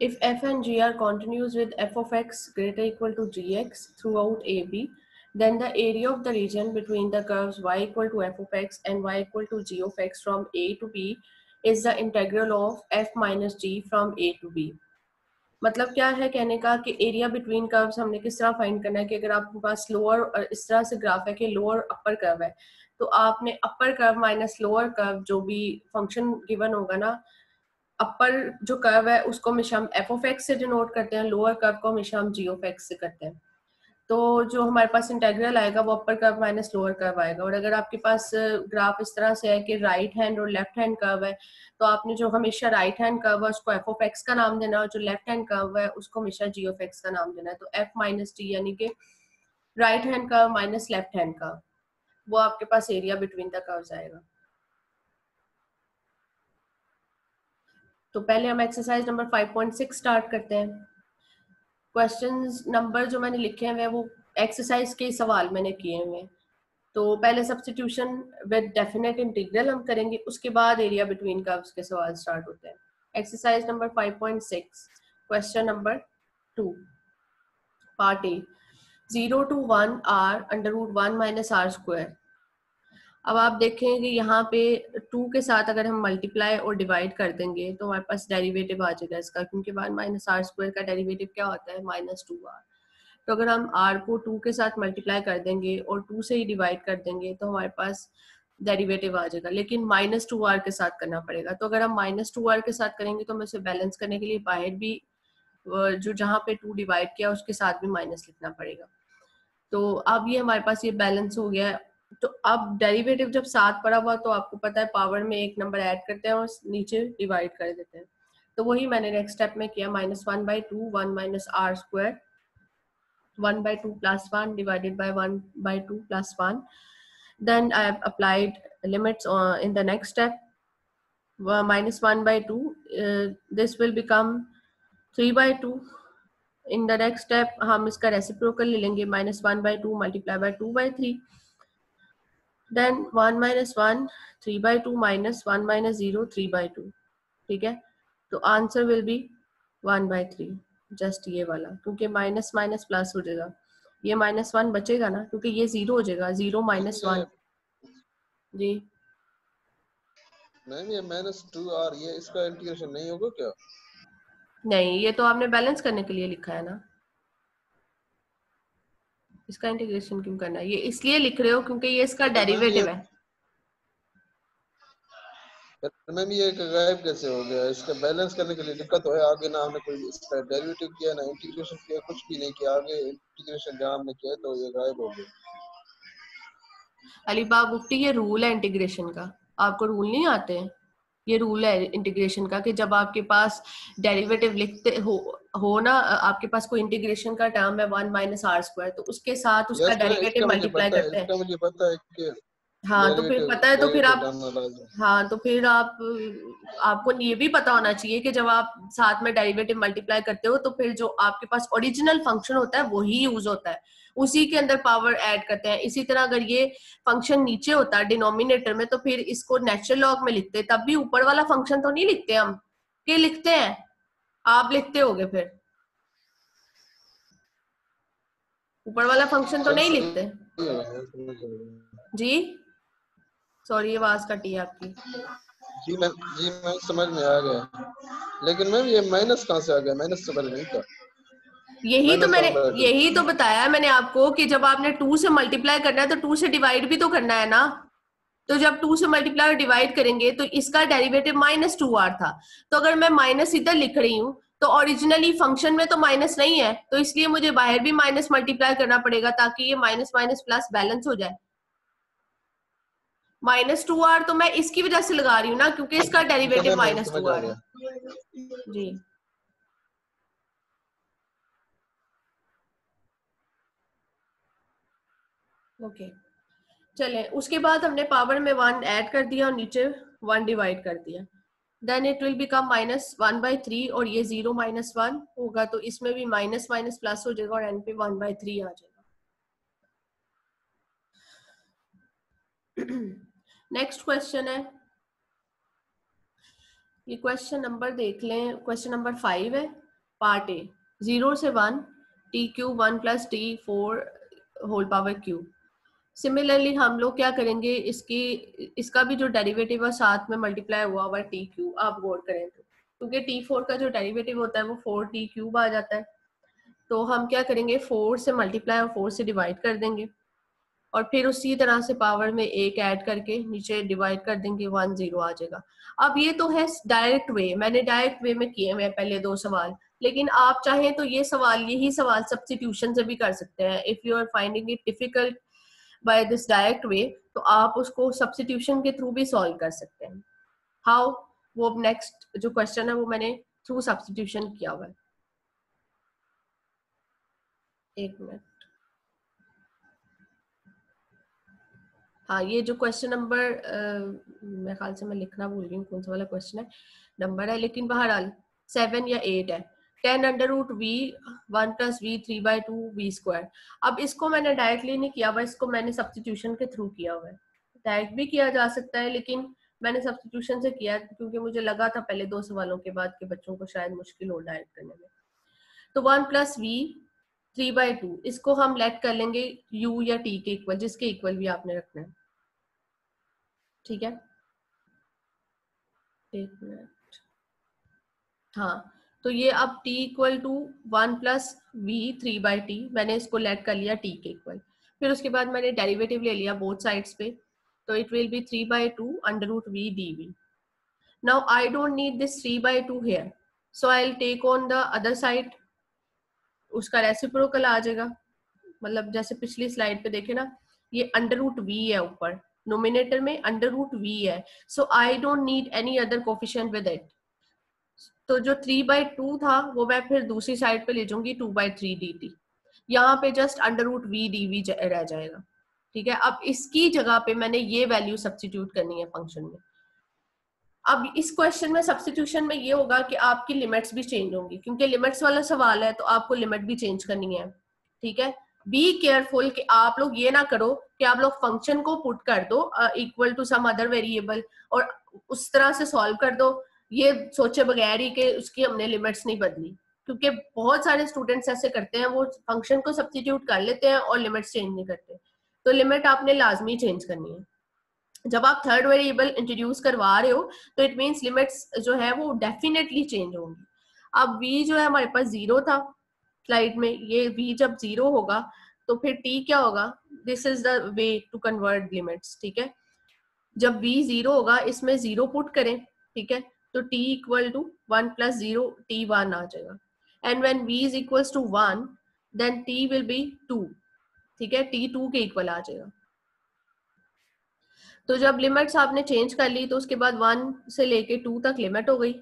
If f and g are continuous with f of x greater equal to gx throughout AB, then the area of the region between the curves y equal to f of x and y equal to g of x from A to B is the integral of f minus g from A to B. मतलब क्या है कहने का कि area between curves हमने किस तरह find करना है कि अगर आपके पास लोअर और इस तरह से ग्राफ है कि लोअर अपर कर्व है, तो आपने upper curve minus lower curve जो भी फंक्शन गिवन होगा ना, अपर जो कर्व है उसको हमेशा हम एफ ऑफ एक्स से डिनोट करते हैं, लोअर कर्व को हमेशा हम जी ऑफ एक्स से करते हैं। तो जो हमारे पास इंटेग्रल आएगा वो upper curve minus lower curve आएगा। और अगर आपके पास ग्राफ इस तरह से है कि राइट हैंड और लेफ्ट हैंड कर्व है, तो आपने जो हमेशा राइट हैंड कर्व है उसको एफ ऑफ एक्स का नाम देना है, और जो लेफ्ट हैंड कर्व है उसको हमेशा जी ऑफ एक्स का नाम देना है। तो एफ माइनस टी यानी कि right hand curve minus left hand curve, वो आपके पास एरिया बिटवीन द कर्व्स आएगा। तो पहले हम एक्सरसाइज नंबर 5.6 स्टार्ट करते हैं। क्वेश्चंस नंबर जो मैंने लिखे हैं वो एक्सरसाइज के सवाल मैंने किए हुए हैं। तो पहले सब्स्टिट्यूशन विद डेफिनेट इंटीग्रल हम करेंगे, उसके बाद एरिया बिटवीन कर्व्स के सवाल स्टार्ट होते हैं। Exercise number 5.6 question number 2 part A 0 to 1 r under root 1 minus R square. अब आप देखें कि यहाँ पे 2 के साथ अगर हम मल्टीप्लाई और डिवाइड कर देंगे तो हमारे पास डेरिवेटिव आ जाएगा इसका, क्योंकि 1 माइनस आर स्क्वायर का डेरिवेटिव क्या होता है, माइनस 2r। तो अगर हम r को 2 के साथ मल्टीप्लाई कर देंगे और 2 से ही डिवाइड कर देंगे तो हमारे पास डेरिवेटिव आ जाएगा, लेकिन माइनस 2r के साथ करना पड़ेगा। तो अगर हम माइनस 2r के साथ करेंगे तो हमें उसे बैलेंस करने के लिए बाहर भी जो जहाँ पे 2 डिवाइड किया उसके साथ भी माइनस लिखना पड़ेगा। तो अब ये हमारे पास ये बैलेंस हो गया है। तो अब डेरिवेटिव जब साथ पड़ा हुआ तो आपको पता है पावर में एक नंबर ऐड करते हैं और नीचे डिवाइड कर देते हैं। तो वही मैंने नेक्स्ट स्टेप में किया, -1/2 1 minus R square 1/2 plus 1 divided by 1/2 plus 1. Then I have applied limits in the next step. -1/2 this will become 3/2. In the next step हम इसका रेसिप्रोकल ले लेंगे, -1/2 multiply by 2/3. Then 1 minus 1 3/2 minus 1 minus 0 3/2. ठीक है, तो answer will be 1/3, just ये वाला, क्योंकि माइनस माइनस प्लस हो जाएगा, ये -1 बचेगा ना, क्योंकि ये 0 हो जाएगा, 0 माइनस 1। जी मैम ये -2r ये इसका इंटीग्रेशन नहीं होगा क्या? नहीं, ये तो आपने बैलेंस करने के लिए लिखा है ना, इसका इंटीग्रेशन क्यों करना है? ये इसलिए लिख रहे हो क्योंकि ये इसका डेरिवेटिव है। मैम ये गायब कैसे हो गया? इसका बैलेंस करने के लिए दिक्कत है, आगे ना हमने कोई इसका डेरिवेटिव किया ना इंटीग्रेशन किया, कुछ भी नहीं किया, आगे इंटीग्रेशन जहाँ हमने किया तो ये गायब हो गया। अलीबाग मुफ्ती, ये रूल है इंटीग्रेशन का, आपको रूल नहीं आते हैं? ये रूल है इंटीग्रेशन का कि जब आपके पास डेरिवेटिव लिखते हो ना, आपके पास कोई इंटीग्रेशन का टर्म है 1 माइनस आर स्क्वायर, तो उसके साथ उसका डेरिवेटिव मल्टीप्लाई करते हैं। इसका मुझे पता है कि हाँ तो फिर पता है, तो फिर आप, डालना लाज़िम। हाँ तो फिर आप, आपको ये भी पता होना चाहिए कि जब आप साथ में डेरिवेटिव मल्टीप्लाई करते हो तो फिर जो आपके पास ओरिजिनल फंक्शन होता है वही यूज होता है, उसी के अंदर पावर ऐड करते हैं। इसी तरह अगर ये फंक्शन नीचे होता है डिनोमिनेटर में तो फिर इसको नेचुरल लॉग में लिखते, तब भी ऊपर वाला फंक्शन तो नहीं लिखते हम, क्या लिखते हैं? आप लिखते होगे फिर, ऊपर वाला फंक्शन तो नहीं लिखते जी। सॉरी आवाज कटी है आपकी। जी मैं समझ में आ गया, लेकिन मैम ये माइनस कहाँ से आ गया? माइनस से पहले नहीं था। यही तो बताया मैंने आपको कि जब आपने 2 से मल्टीप्लाई करना है तो 2 से डिवाइड भी तो करना है ना। तो जब 2 से मल्टीप्लाई और डिवाइड करेंगे तो इसका डेरिवेटिव -2r था, तो अगर मैं माइनस इधर लिख रही हूँ तो ओरिजिनली फंक्शन में तो माइनस नहीं है, तो इसलिए मुझे बाहर भी माइनस मल्टीप्लाई करना पड़ेगा ताकि ये माइनस माइनस प्लस बैलेंस हो जाए। -2r तो मैं इसकी वजह से लगा रही हूँ ना, क्योंकि इसका डेरिवेटिव -2r है जी। ओके चले, उसके बाद हमने पावर में 1 ऐड कर दिया और नीचे 1 डिवाइड कर दिया, देन इट विल बिकम -1/3 और ये 0 माइनस 1 होगा, तो इसमें भी माइनस माइनस प्लस हो जाएगा और एंड पे 1/3 आ जाएगा। नेक्स्ट क्वेश्चन है, ये क्वेश्चन नंबर देख लें, क्वेश्चन नंबर 5 है। पार्ट ए 0 से 1 T cube 1 plus T 4 whole power cube. Similarly हम लोग क्या करेंगे, इसका भी जो डेरिवेटिव है साथ में मल्टीप्लाई हुआ हुआ टी क्यूब, आप गौर करें तो, क्योंकि t4 का जो डेरिवेटिव होता है वो 4t क्यूब आ जाता है। तो हम क्या करेंगे, 4 से मल्टीप्लाई और 4 से डिवाइड कर देंगे और फिर उसी तरह से पावर में एक ऐड करके नीचे डिवाइड कर देंगे, 1 0 आ जाएगा। अब ये तो है डायरेक्ट वे, मैंने डायरेक्ट वे में किए हुए पहले 2 सवाल, लेकिन आप चाहें तो यही सवाल सब्स्टिट्यूशन से भी कर सकते हैं। If you are finding it difficult by this direct way, तो आप उसको सब्स्टिट्यूशन के थ्रू भी सॉल्व कर सकते हैं। हाउ, वो नेक्स्ट जो क्वेश्चन है वो मैंने थ्रू सब्स्टिट्यूशन किया हुआ है। एक मिनट, हाँ ये जो क्वेश्चन नंबर मेरे ख्याल से मैं लिखना भूल गई हूँ कौन सा वाला क्वेश्चन है, नंबर है, लेकिन बहरहाल 7 या 8 है। 10 under root V 1 plus V 3/2 V square. अब इसको मैंने डायरेक्टली नहीं किया हुआ, इसको मैंने सब्स्टिट्यूशन के थ्रू किया हुआ है। डायरेक्ट भी किया जा सकता है, लेकिन मैंने सब्स्टिट्यूशन से किया क्योंकि मुझे लगा था पहले 2 सवालों के बाद के बच्चों को शायद मुश्किल हो डायरेक्ट करने में। तो 1 प्लस वी 3/2 इसको हम लेट कर लेंगे u या t के इक्वल, जिसके इक्वल भी आपने रखना है। ठीक है, एक मिनट, हाँ तो ये अब t equal to 1 plus V 3/t, मैंने इसको लेट कर लिया t के इक्वल। फिर उसके बाद मैंने डेरिवेटिव ले लिया बोथ साइड्स पे, तो it will be 3/2 under root V dv। Now I don't need this 3/2 here, so I will take on the other side, उसका रेसिप्रोकल आ जाएगा। मतलब जैसे पिछली स्लाइड पे देखे ना, ये अंडर रूट वी है ऊपर, नोमिनेटर में अंडर रूट वी है, so I don't need any other coefficient with it. तो जो 3/2 था वो मैं फिर दूसरी साइड पे ले जाऊंगी 2/3 dt, यहाँ पे just under root V dv रह जाएगा। ठीक है, अब इसकी जगह पे मैंने ये वैल्यू सब्स्टिट्यूट करनी है फंक्शन में। अब इस क्वेश्चन में सब्स्टिट्यूशन में ये होगा कि आपकी लिमिट्स भी चेंज होंगी, क्योंकि लिमिट्स वाला सवाल है तो आपको लिमिट भी चेंज करनी है। ठीक है, बी केयरफुल कि आप लोग ये ना करो कि आप लोग फंक्शन को पुट कर दो equal to some other variable और उस तरह से सॉल्व कर दो, ये सोचे बगैर ही कि उसकी हमने लिमिट्स नहीं बदली। क्योंकि बहुत सारे स्टूडेंट्स ऐसे करते हैं, वो फंक्शन को सब्स्टिट्यूट कर लेते हैं और लिमिट्स चेंज नहीं करते। तो लिमिट आपने लाजमी चेंज करनी है। जब आप थर्ड वेरिएबल इंट्रोड्यूस करवा रहे हो तो इट मींस लिमिट्स जो है वो डेफिनेटली चेंज होंगी। अब v जो है हमारे पास 0 था स्लाइड में, ये v जब 0 होगा तो फिर t क्या होगा, this is the way to convert limits. ठीक है, जब v 0 होगा इसमें 0 पुट करें, ठीक है, तो t equal to 1 plus 0 t 1 आ जाएगा। And when v is equals to 1 then t will be 2। ठीक है, t 2 के इक्वल आ जाएगा। तो जब लिमिट्स आपने चेंज कर ली तो उसके बाद 1 से लेके 2 तक लिमिट हो गई,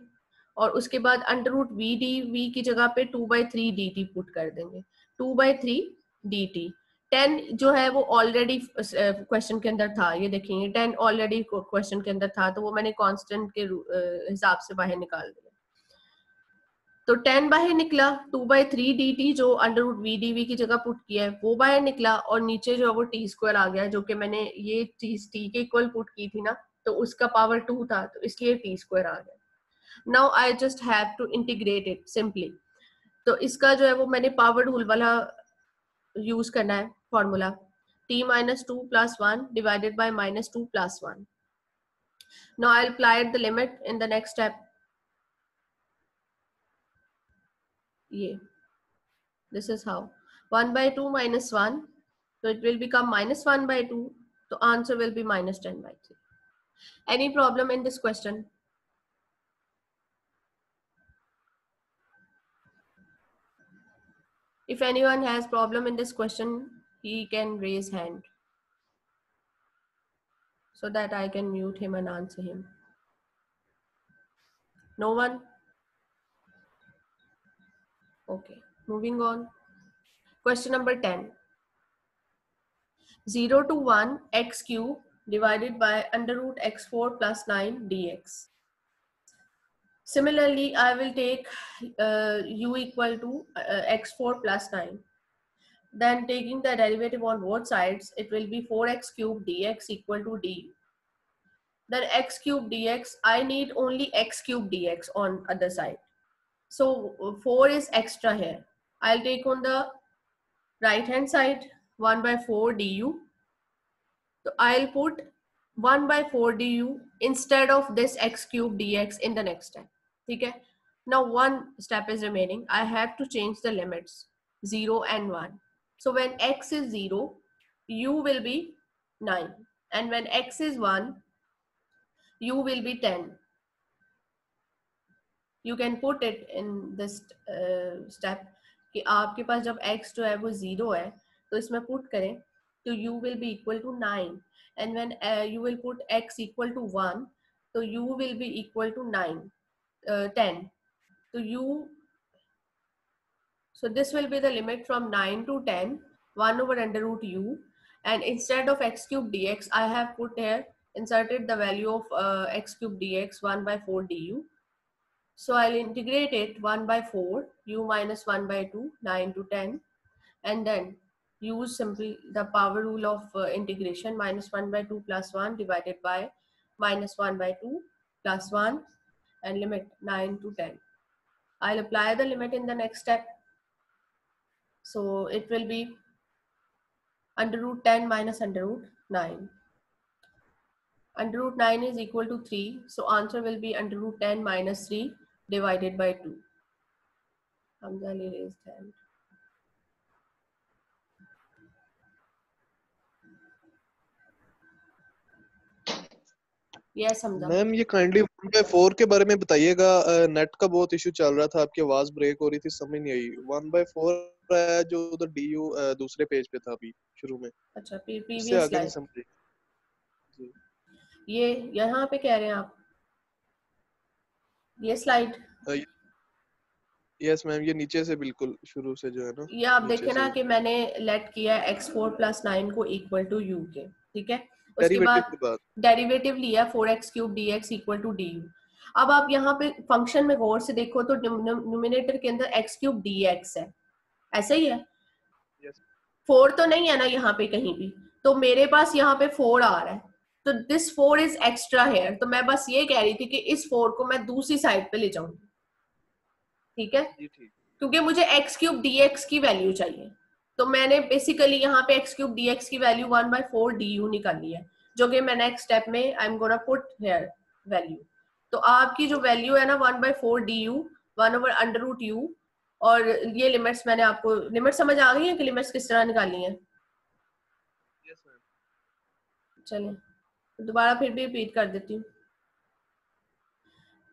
और उसके बाद under root V D V की जगह पे 2/3 dt पुट कर देंगे, 2/3 dt। 10 जो है वो ऑलरेडी क्वेश्चन के अंदर था, ये देखेंगे 10 ऑलरेडी क्वेश्चन के अंदर था, तो वो मैंने कांस्टेंट के हिसाब से बाहर निकाल दिया। तो 10 बाहर निकला, 2/3 dt जो अंडर रूट वी dv की जगह पुट किया है वो बाहर निकला, और नीचे जो है वो t स्क्वायर आ गया, जो कि मैंने ये चीज t के इक्वल पुट की थी ना, तो उसका पावर 2 था तो इसलिए t स्क्वायर आ गया। Now I just have to integrate it simply. तो इसका जो है वो मैंने पावर रूल वाला यूज करना है formula, t - 2 + 1 divided by -2 + 1। Now I apply the limit in the next step, ये this is how 1/2 minus 1, so it will become -1/2, so answer will be -10/3. Any problem in this question? If anyone has problem in this question, he can raise hand so that I can mute him and answer him. No one? Okay, moving on. Question number 10. 0 to 1 x cube divided by under root x4 plus 9 dx. Similarly, I will take u equal to x4 plus 9. Then taking the derivative on both sides, it will be 4x cube dx equal to d. Then x cube dx, I need only x cube dx on other side. So 4 is extra here. I'll take on the right hand side 1 by 4 du. So I'll put 1 by 4 du instead of this x cube dx in the next step. Okay. Now one step is remaining. I have to change the limits 0 and 1. So when x is 0, u will be 9, and when x is 1, u will be 10. You can put it in this step कि आपके पास जब x जो है वो 0 है तो इसमें put करें तो u will be equal to 9, and when you will put x equal to 1 तो u will be equal to 10. So so this will be the limit from 9 to 10, 1 over under root u, and instead of x cube dx I have put here, inserted the value of x cube dx 1 by 4 du. So I'll integrate it 1 by 4, u minus 1 by 2, 9 to 10, and then use simply the power rule of integration, minus 1 by 2 plus 1 divided by minus 1 by 2 plus 1, and limit 9 to 10. I'll apply the limit in the next step. So it will be under root 10 minus under root 9. Under root 9 is equal to 3. So answer will be under root 10 minus 3 divided by 2. Hamza Ali raised hand. Yes, Hamza. Ma'am ये kindly 1/4 के बारे में बताइएगा, net का बहुत issue चल रहा था, आपकी आवाज ब्रेक हो रही थी, समझ नहीं आई। 1/4 है जो उधर डीयू दूसरे पेज पे था अभी शुरू में। अच्छा, प्रीवियस आगे स्लाइड। नहीं समझे जी। ये यहाँ पे कह रहे हैं आप, ये स्लाइड? यस मैम, ये नीचे से बिल्कुल शुरू से जो है ना, ये आप देखें ना कि मैंने लेट किया x4 + 9 को इक्वल टू u के, ठीक है। उसके बाद डेरिवेटिव लिया 4x cube dx equal to du। अब आप यहाँ पे फंक्शन में गौर से देखो तो न्यूमिनेटर के अंदर x क्यूब dx है, ऐसा ही है। yes. 4 तो नहीं है ना यहाँ पे कहीं भी, तो मेरे पास यहाँ पे 4 आ रहा है, तो दिस 4 इज एक्स्ट्रा हेयर। तो मैं बस ये कह रही थी कि इस 4 को मैं दूसरी साइड पे ले जाऊंगी, ठीक है, क्योंकि मुझे x क्यूब dx की वैल्यू चाहिए। तो मैंने बेसिकली यहाँ पे x क्यूब dx की वैल्यू 1/4 du निकाली है, जो कि मैं नेक्स्ट स्टेप में I am gonna put here value. तो आपकी जो वैल्यू है ना 1/4 du 1 over under root u, और ये लिमिट्स मैंने आपको, लिमिट समझ आ गई है कि लिमिट्स किस तरह निकालनी है? चलिए दोबारा फिर भी रिपीट कर देती हूँ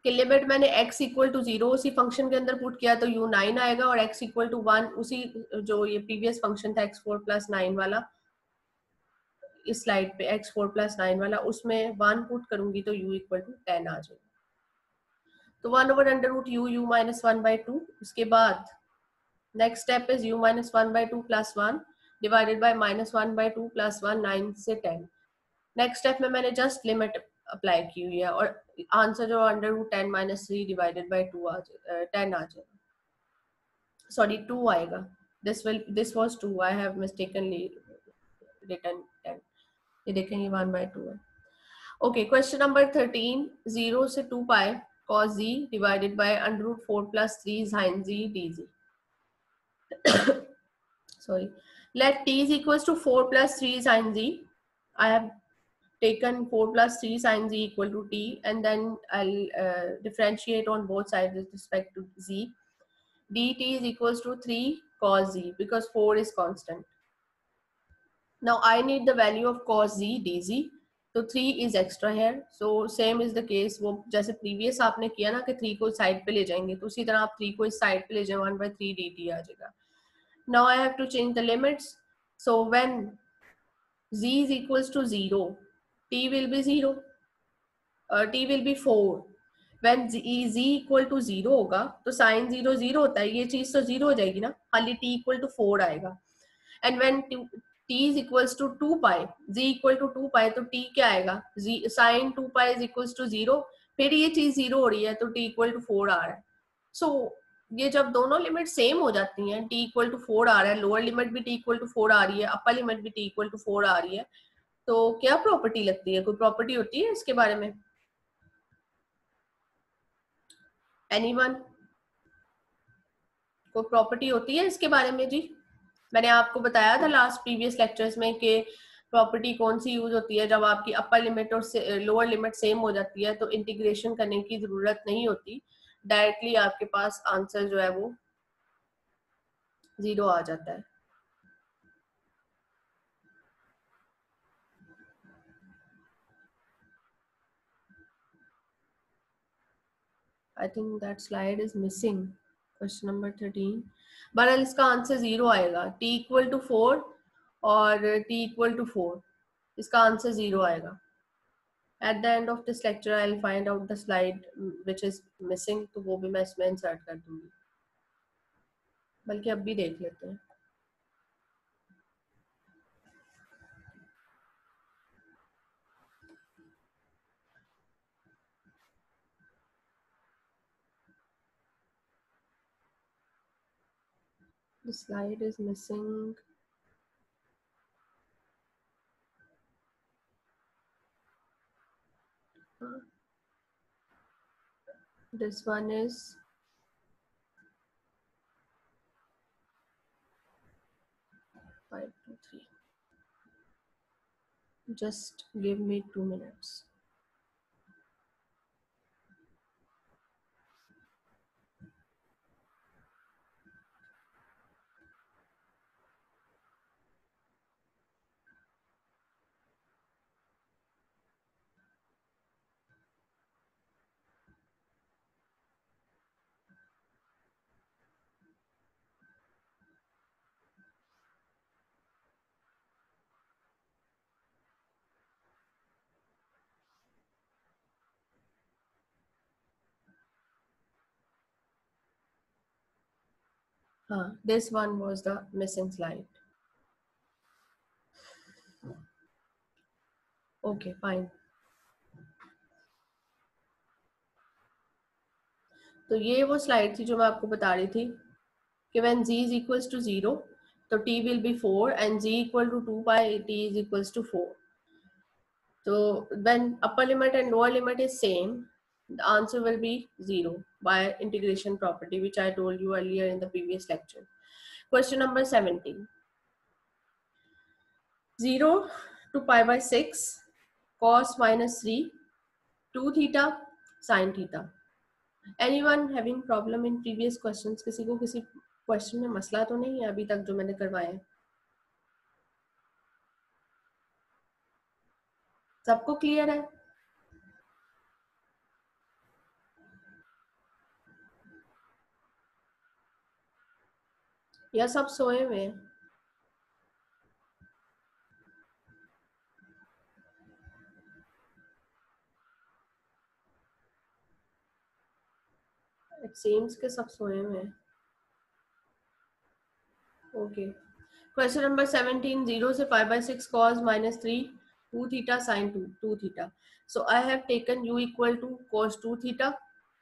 कि लिमिट मैंने x इक्वल टू 0 उसी फंक्शन के अंदर पुट किया तो u 9 आएगा, और x इक्वल टू 1 उसी जो ये प्रीवियस फंक्शन था x4 + 9 वाला, इस स्लाइड पे x4 + 9 वाला, उसमें 1 पुट करूंगी तो u इक्वल टू 10 आ जाएगा। तो 1 over under root u minus 1/2। उसके बाद next step is u minus 1/2 plus 1 divided bye minus 1/2 plus 1, 9 से 10। नेक्स्ट स्टेप में मैंने जस्ट लिमिट अप्लाई की हुई है, और आंसर जो under root 10 minus 3 divided by 2 10 आ जाएगा, सॉरी 2 आएगा। This was 2, I have mistakenly written 10। ये देखेंगे 1/2 है। ओके, क्वेश्चन नंबर 13, 0 से 2 पाई cos z divided by under root 4 plus 3 sin z dz। sorry, let t is equals to 4 plus 3 sin z. I have taken 4 plus 3 sin z equal to t, and then I'll differentiate on both sides with respect to z. dt is equals to 3 cos z because 4 is constant. Now I need the value of cos z dz. तो 3 is extra here, so same is the case। वो जैसे previous आपने किया ना कि 3 को side पे ले जाएंगे, तो उसी तरह आप 3 को इस साइड पे ले जाएं, 1/3 dt आ जाएगा। Now I have to change the limits. So when z is equals to 0, t will be 0, t will be 4। when z equal to 0 होगा तो sin 0 0 होता है, ये चीज तो 0 हो जाएगी ना, खाली t equal to 4 आएगा। and when t is equals to 2 pi, z equal to 2 pi, तो t क्या आएगा, sin 2 pi is equals to 0, फिर ये चीज 0 हो रही है तो t equal to 4 आ रहा है। so ये जब दोनों लिमिट सेम हो जाती हैं, t equal to 4 आ रहा है, लोअर लिमिट भी t equal to 4 आ रही है, अपर लिमिट भी t equal to 4 आ रही है, तो क्या प्रॉपर्टी लगती है, कोई प्रॉपर्टी होती है इसके बारे में? एनीवन? कोई प्रॉपर्टी होती है इसके बारे में जी? मैंने आपको बताया था लास्ट प्रीवियस लेक्चर्स में कि प्रॉपर्टी कौन सी यूज होती है जब आपकी अपर लिमिट और लोअर लिमिट सेम हो जाती है, तो इंटीग्रेशन करने की जरूरत नहीं होती, डायरेक्टली आपके पास आंसर जो है वो 0 आ जाता है। I think that slide is missing question number 13। बहरहाल इसका आंसर 0 आएगा। t इक्वल टू 4 और t इक्वल टू 4, इसका आंसर 0 आएगा। At the end of this lecture I'll find out the slide which is missing, तो वो भी मैं इसमें इंसर्ट कर दूंगी, बल्कि अब भी देख लेते हैं। The slide is missing. This one is five, two, three. Just give me 2 minutes. This one was the missing slide. Okay, fine. तो ये वो स्लाइड थी जो मैं आपको बता रही थी कि when z is equals to 0 तो t will be 4 and z equal to 2 by t is equals to 4. So when upper limit and lower limit is same, the answer will be 0 by integration property, which I told you earlier in the previous lecture. Question number 17. 0 to pi by 6 cos minus 3 2 theta sin theta. Anyone having problem in previous questions? किसी को किसी question में मसला तो नहीं है अभी तक जो मैंने करवाया है? सबको क्लियर है? या सब सोए हुए हैं? It seems के सब सोए हुए हैं. Okay. Question number 17. 0 से pi by 6 cos minus 3 2 theta sin 2 theta. So I have taken u equal to cos 2 theta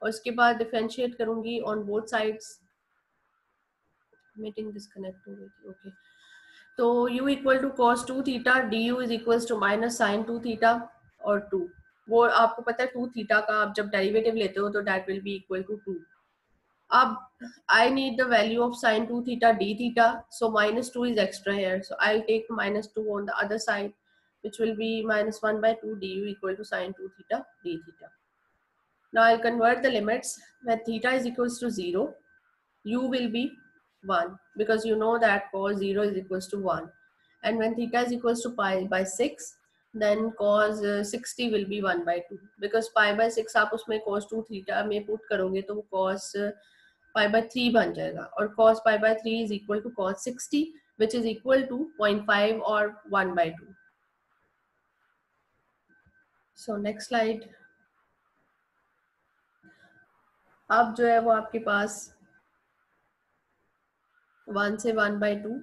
और इसके बाद डिफरेंशिएट करूंगी on both sides. Meeting disconnect हो गई थी. ओके, तो u equal to cos 2 theta du is equal to minus sin 2 theta और 2, वो आपको पता है 2 थीटा का आप जब डेरिवेटिव लेते हो तो that will be equal to 2. अब I need the value of sin 2 theta d theta, so minus 2 is extra here, so I'll take minus 2 on the other side, which will be minus 1 by 2 du equal to sin 2 theta d theta. Now I'll convert the limits. When theta is equals to 0, u will be 1 because you know that cos 0 is equals to 1, and when theta is equals to pi by 6, then cos 60 will be 1 by 2 because pi by 6 आप उसमें cos 2 theta में put करोगे तो वो cos pi by 3 बन जाएगा और cos pi by 3 is equal to cos 60 which is equal to 0.5 or 1 by 2. So next slide. अब जो है वो आपके पास 1 से 1 by 2,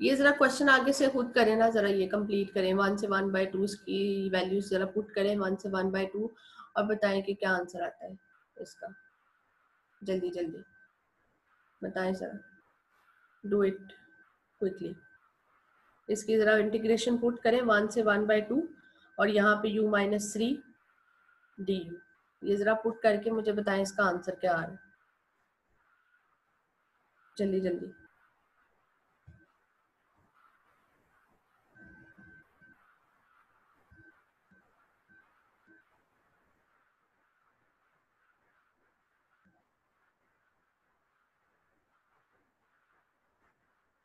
ये जरा क्वेश्चन आगे से खुद करें ना, जरा ये कंप्लीट करें. 1 से 1 by 2 की वैल्यूज जरा पुट करें 1 से 1 by 2 और बताएं कि क्या आंसर आता है इसका. जल्दी जल्दी बताएं जरा, डू इट क्विकली. इसकी जरा इंटीग्रेशन पुट करें 1 से 1 by 2 और यहाँ पे u minus 3 du ये जरा पुट करके मुझे बताएं इसका आंसर क्या आ रहा है, जल्दी जल्दी।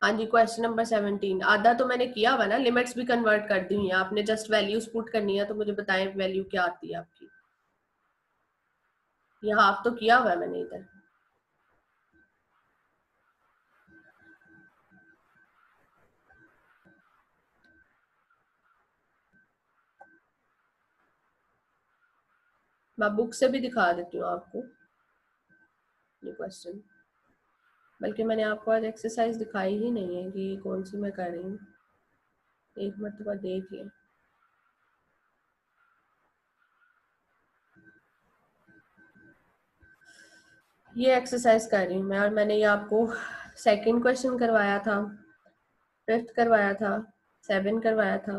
हाँ जी, क्वेश्चन नंबर 17 आधा तो मैंने किया हुआ ना, लिमिट्स भी कन्वर्ट कर दी हुई हैं आपने, जस्ट वैल्यूज पुट करनी है। तो मुझे बताएं वैल्यू क्या आती है आपकी। ये हाफ तो किया हुआ है मैंने इधर। मैं बुक से भी दिखा देती हूँ आपको ये क्वेश्चन, बल्कि मैंने आपको आज एक्सरसाइज दिखाई ही नहीं है कि कौन सी मैं कर रही हूँ, एक मरतबा देख लें। ये एक्सरसाइज कर रही हूँ मैं, और मैंने ये आपको सेकंड क्वेश्चन करवाया था, फिफ्थ करवाया था, 7 करवाया था,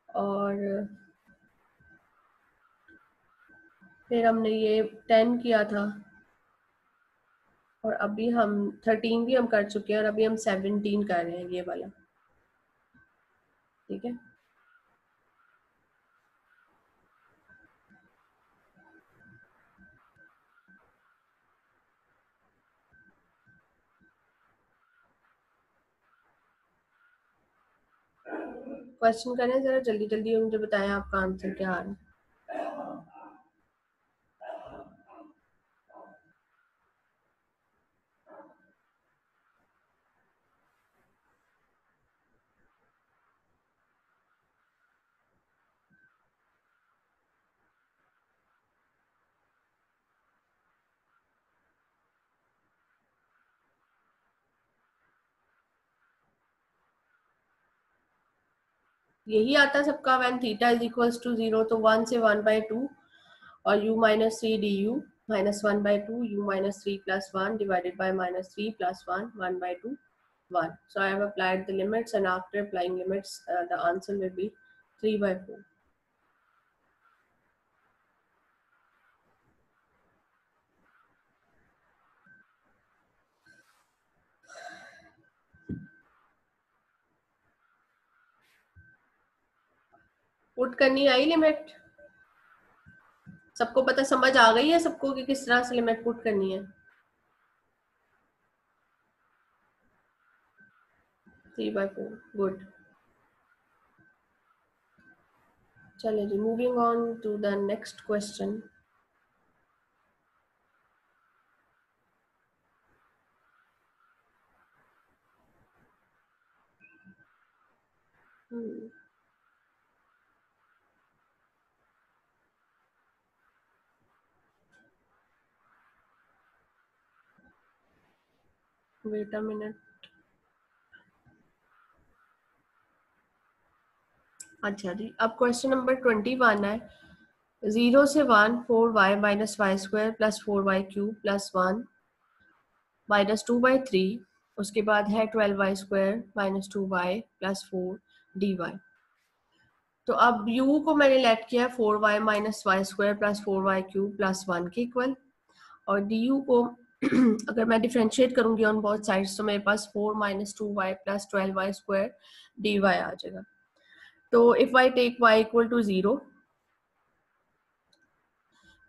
और फिर हमने ये 10 किया था, और अभी हम 13 भी हम कर चुके हैं, और अभी हम 17 कर रहे हैं ये वाला। ठीक है, क्वेश्चन करें जरा जल्दी जल्दी, मुझे बताएं आपका आंसर क्या आ रहा है। यही आता है सबका, when theta is equals to 0, तो 1 से 1/2 और u minus 3 du minus 1/2 u minus 3 plus 1 divided by minus 3 plus 1 1/2 1. So I have applied the limits, and after applying limits the answer will be 3/4. Put करनी आई limit, सबको पता समझ आ गई है सबको कि किस तरह से लिमिट पुट करनी है। 3/4 गुड। चलिए जी, moving on to the next question. Wait a minute. अच्छा जी, अब क्वेश्चन नंबर 21 है। 0 से 1 4y minus y square plus 4y cube plus 1 minus 2/3, उसके बाद है 12y square minus 2y plus 4 dy। तो अब u को मैंने लेट किया 4y minus y square plus 4y cube plus 1 के इक्वल, और du को अगर मैं डिफ्रेंशिएट करूंगी ऑन बोथ साइड्स तो मेरे पास 4 minus 2y plus 12y square dy आ जाएगा। तो if I take y equal to 0,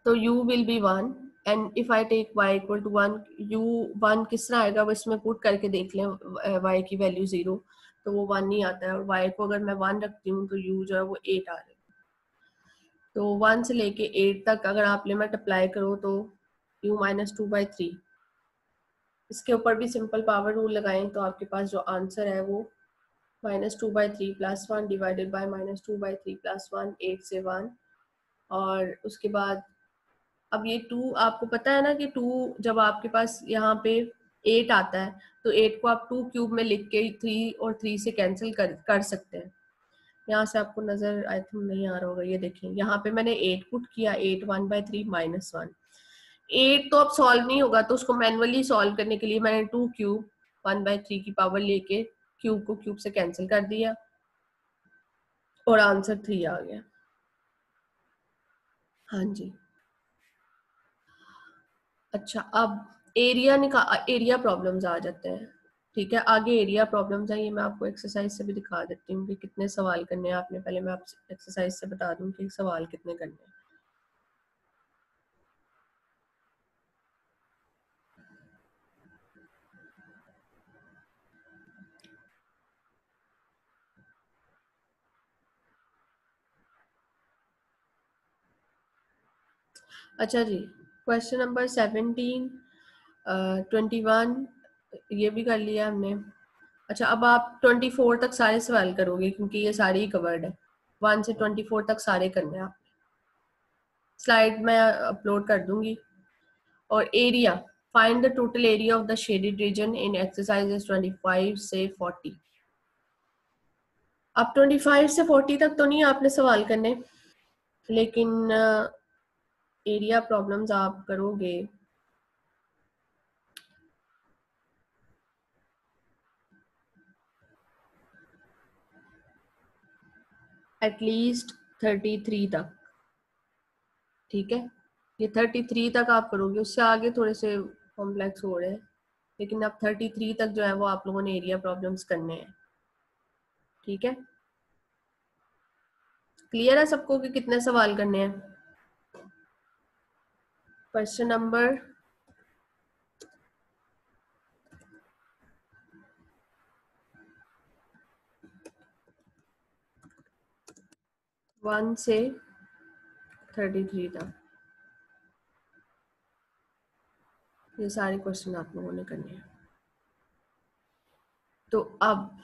तो u will be 1, and if I take y equal to 1, u 1 किस तरह आएगा वो इसमें पुट करके देख लें। y की वैल्यू 0 तो वो 1 नहीं आता है, और y को अगर मैं 1 रखती हूँ तो u जो है वो 8 आ रहा है। तो 1 से लेके 8 तक अगर आप लिमिट अप्लाई करो तो u माइनस 2/3, इसके ऊपर भी सिंपल पावर रूल लगाएं तो आपके पास जो आंसर है वो -2/3 प्लस 1 डिवाइडेड बाय -2/3 प्लस 1, 8 से 1, और उसके बाद अब ये 2 आपको पता है ना कि 2 जब आपके पास यहाँ पे 8 आता है तो 8 को आप 2 क्यूब में लिख के 3 और 3 से कैंसिल कर सकते हैं। यहाँ से आपको नजर आई थिंक नहीं आ रहा होगा, ये देखें यहाँ पे मैंने 8 पुट किया, 8 1/3 माइनस 1। 8 तो अब सॉल्व नहीं होगा, तो उसको मैनुअली सॉल्व करने के लिए मैंने 2 क्यूब 1/3 की पावर लेके क्यूब को क्यूब से कैंसिल कर दिया और आंसर 3 आ गया। हाँ जी। अच्छा, अब एरिया प्रॉब्लम्स आ जाते हैं। ठीक है, आगे एरिया प्रॉब्लम्स है, ये मैं आपको एक्सरसाइज से भी दिखा देती हूँ कि कितने सवाल करने हैं आपने। पहले मैं आपसे एक्सरसाइज से बता दूँ कि सवाल कितने करने हैं। अच्छा जी, क्वेश्चन नंबर 17, 21 ये भी कर लिया हमने। अच्छा, अब आप 24 तक सारे सवाल करोगे क्योंकि ये सारे ही कवर्ड है। 1 से 24 तक सारे करने हैं आप। स्लाइड मैं अपलोड कर दूंगी। और area, find the total area of the shaded region in exercises 25 से 40। अब 25 से 40 तक तो नहीं आपने सवाल करने, लेकिन एरिया प्रॉब्लम्स आप करोगे। एटलीस्ट 33 तक। ठीक है, ये 33 तक आप करोगे, उससे आगे थोड़े से कॉम्प्लेक्स हो रहे हैं, लेकिन अब 33 तक जो है वो आप लोगों ने एरिया प्रॉब्लम्स करने हैं। ठीक है, क्लियर है सबको कि कितने सवाल करने हैं? क्वेश्चन नंबर 1 से 33 तक ये सारे क्वेश्चन आप लोगों ने करने हैं। तो अब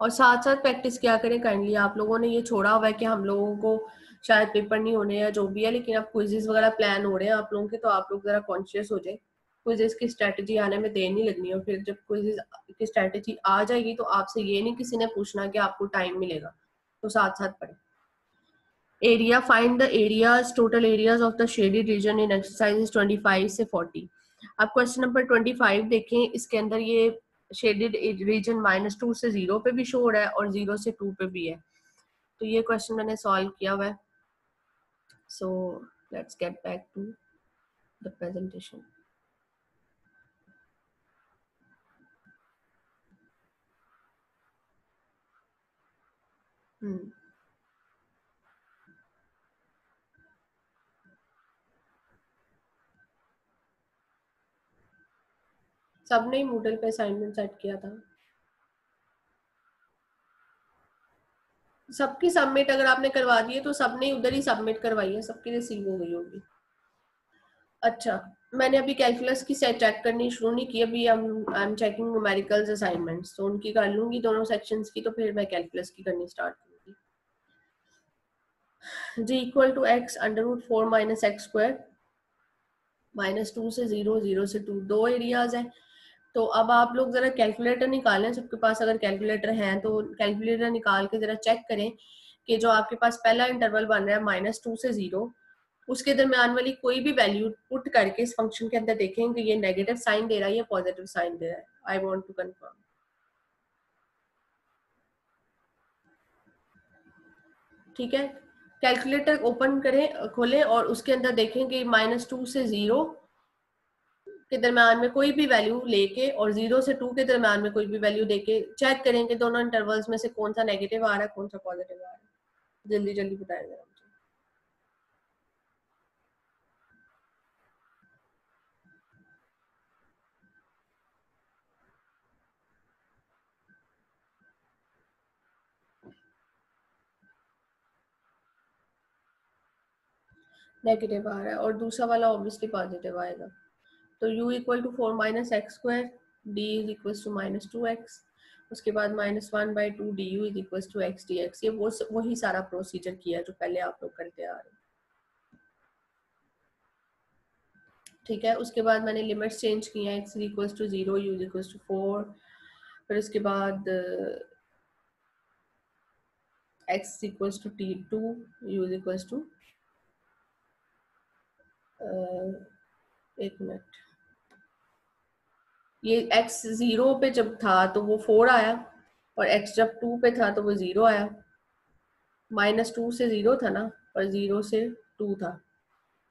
और साथ साथ प्रैक्टिस क्या करें काइंडली। आप लोगों ने ये छोड़ा हुआ है कि हम लोगों को शायद पेपर नहीं होने या जो भी है, लेकिन अब क्विजेस वगैरह प्लान हो रहे हैं आप लोगों के, तो आप लोग जरा कॉन्शियस हो जाए। क्विजेस की स्ट्रेटजी आने में देर नहीं लगनी, और फिर जब क्विजेस की स्ट्रेटजी आ जाएगी तो आपसे ये नहीं किसी ने पूछना कि आपको टाइम मिलेगा, तो साथ साथ पढ़े। Area, find the areas, total areas of the shaded region in exercises 25 से 40। अब क्वेश्चन नंबर 25 देखें, इसके अंदर ये शेडेड रीजन -2 से 0 पे भी शो हो रहा है और 0 से 2 पे भी है। तो ये क्वेश्चन मैंने सॉल्व किया हुआ है। So let's get back to the presentation. सबने ही मूडल पे असाइनमेंट सेट किया था। सबकी सबमिट अगर आपने करवा दी है तो सबने उधर ही सबमिट करवाई है, सबकी रिसीव हो गई होगी। अच्छा, मैंने अभी कैलकुलस की सेट चेक करनी शुरू नहीं की अभी। I am checking numericals assignments, तो उनकी कर लूंगी दोनों सेक्शंस की, तो फिर मैं कैलकुलस की करनी स्टार्ट करूंगी। G equal to X √4 - x square, -2 से 0, 0 से 2, दो एरियाज हैं। तो अब आप लोग जरा कैलकुलेटर निकालें, सबके पास अगर कैलकुलेटर हैं तो कैलकुलेटर निकाल के जरा चेक करें कि जो आपके पास पहला इंटरवल बन रहा है -2 से 0, उसके दरमियान वाली कोई भी वैल्यू पुट करके इस फंक्शन के अंदर देखें कि ये नेगेटिव साइन दे रहा है या पॉजिटिव साइन दे रहा है। I want to confirm. ठीक है, कैलकुलेटर ओपन करें, खोलें और उसके अंदर देखें कि -2 से 0 के दरम्यान में कोई भी वैल्यू लेके और 0 से 2 के दरम्यान में कोई भी वैल्यू देके चेक करें कि दोनों इंटरवल्स में से कौन सा नेगेटिव आ रहा है, कौन सा पॉजिटिव आ रहा है। जल्दी जल्दी बताएं जरा मुझे। नेगेटिव आ रहा है और दूसरा वाला ऑब्वियसली पॉजिटिव आएगा। तो u equal to 4 - x square, d is equal to -2x, उसके बाद -1/2 du is equal to x dx। ये वही सारा प्रोसीजर किया है जो पहले आप लोग करते आ रहे हैं। ठीक है, उसके बाद मैंने लिमिट्स चेंज की हैं, x equal to 0, u equal to 4, फिर उसके बाद x equal to t2, u equal to एक मिनट, ये x 0 पे जब था तो वो 4 आया, और x जब 2 पे था तो वो 0 आया, -2 से 0 था ना, और 0 से 2 था,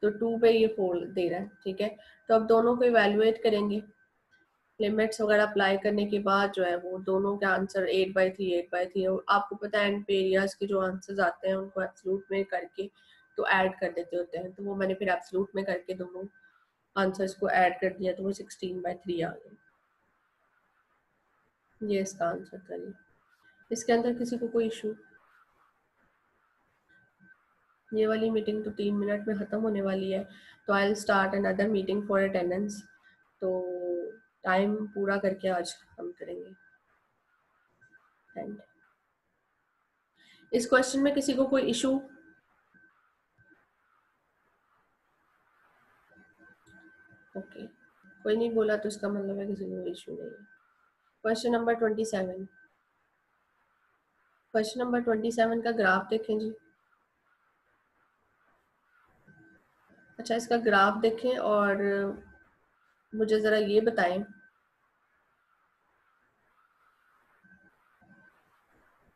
तो 2 पे ये 4 दे रहा है, ठीक है। तो अब दोनों को इवेलुएट करेंगे, लिमिट्स वगैरह अप्लाई करने के बाद जो है वो दोनों के आंसर 8/3 8/3, और आपको पता है एंड पे एरियाज के जो आंसर्स आते हैं उनको एब्सोल्यूट में करके तो ऐड कर देते होते हैं, तो वो मैंने फिर एब्सोल्यूट में करके दोनों आंसर्स को ऐड कर दिया, तो वो 16/3 आ गया। ये इसका आंसर था। ये इसके अंदर किसी को कोई इशू? ये वाली मीटिंग तो 3 मिनट में ख़त्म होने वाली है, तो I will start another meeting for attendance. तो टाइम पूरा करके आज हम करेंगे एंड। इस क्वेश्चन में किसी को कोई इशू? ओके, कोई नहीं बोला तो इसका मतलब है किसी को इशू नहीं है। क्वेश्चन नंबर 27, क्वेश्चन नंबर 27 का ग्राफ देखें जी। अच्छा, इसका ग्राफ देखें और मुझे ज़रा ये बताएं,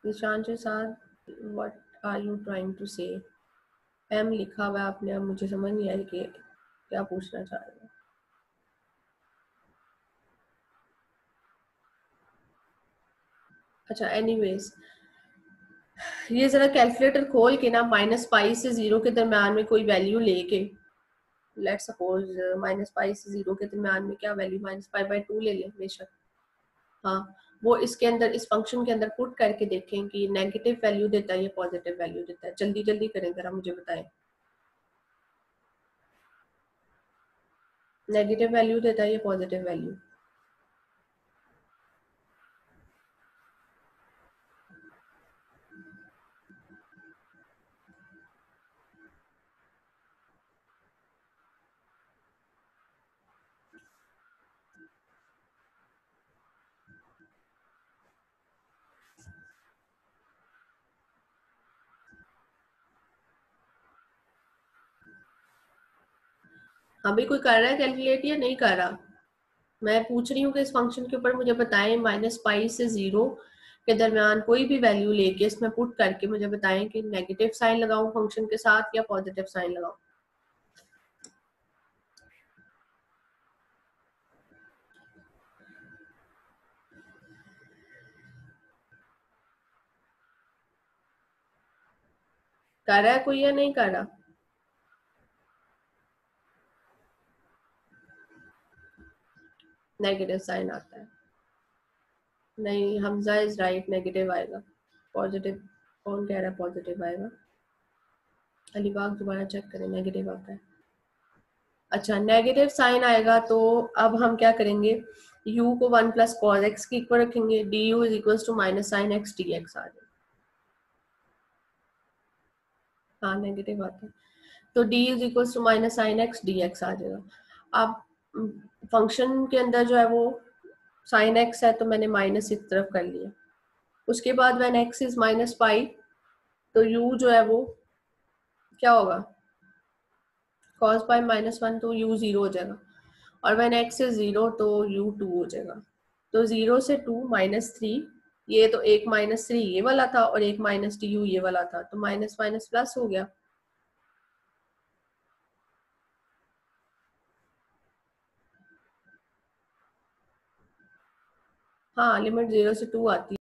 निशान के साथ what are you trying to say? M लिखा हुआ है आपने, अब मुझे समझ नहीं आई कि क्या पूछना चाह रहे हैं। अच्छा, एनीवेज ये जरा कैलकुलेटर खोल के ना -π से 0 के दरम्यान में कोई वैल्यू लेके, लेट सपोज -π से 0 के दरम्यान में क्या वैल्यू -π/2 ले लें बेशक, हाँ, वो इसके अंदर इस फंक्शन के अंदर पुट करके देखें कि नेगेटिव वैल्यू देता है या पॉजिटिव वैल्यू देता है। जल्दी जल्दी करें जरा, मुझे बताएं। नेगेटिव वैल्यू देता है या पॉजिटिव वैल्यू? अभी कोई कर रहा है कैलकुलेट या नहीं कर रहा? मैं पूछ रही हूँ कि इस फंक्शन के ऊपर मुझे बताएं, -π से 0 के दरमियान कोई भी वैल्यू लेके इसमें पुट करके मुझे बताएं कि नेगेटिव साइन लगाऊं फंक्शन के साथ या पॉजिटिव साइन लगाऊं। कर रहा है कोई या नहीं कर रहा? नेगेटिव साइन आता है। नहीं, हमजा इज राइट, नेगेटिव आएगा। पॉजिटिव कौन कह रहा है पॉजिटिव आएगा? अलीबाग दोबारा चेक करें, नेगेटिव आता है। अच्छा, नेगेटिव साइन आएगा तो अब हम क्या करेंगे, u को 1 + cos x के इक्वल रखेंगे, du = -sin x dx आ जाएगा। हाँ, नेगेटिव आता है तो d = -sin x dx आ जाएगा। अब फंक्शन के अंदर जो है वो sin x है तो मैंने माइनस एक तरफ कर लिया। उसके बाद when x is -π तो u जो है वो क्या होगा, cos π -1 तो u 0 हो जाएगा, और when x is 0 तो u 2 हो जाएगा। तो 0 से 2 -3, ये तो एक -3 ये वाला था और एक -du ये वाला था, तो माइनस माइनस प्लस हो गया। हाँ, लिमिट 0 से 2 आती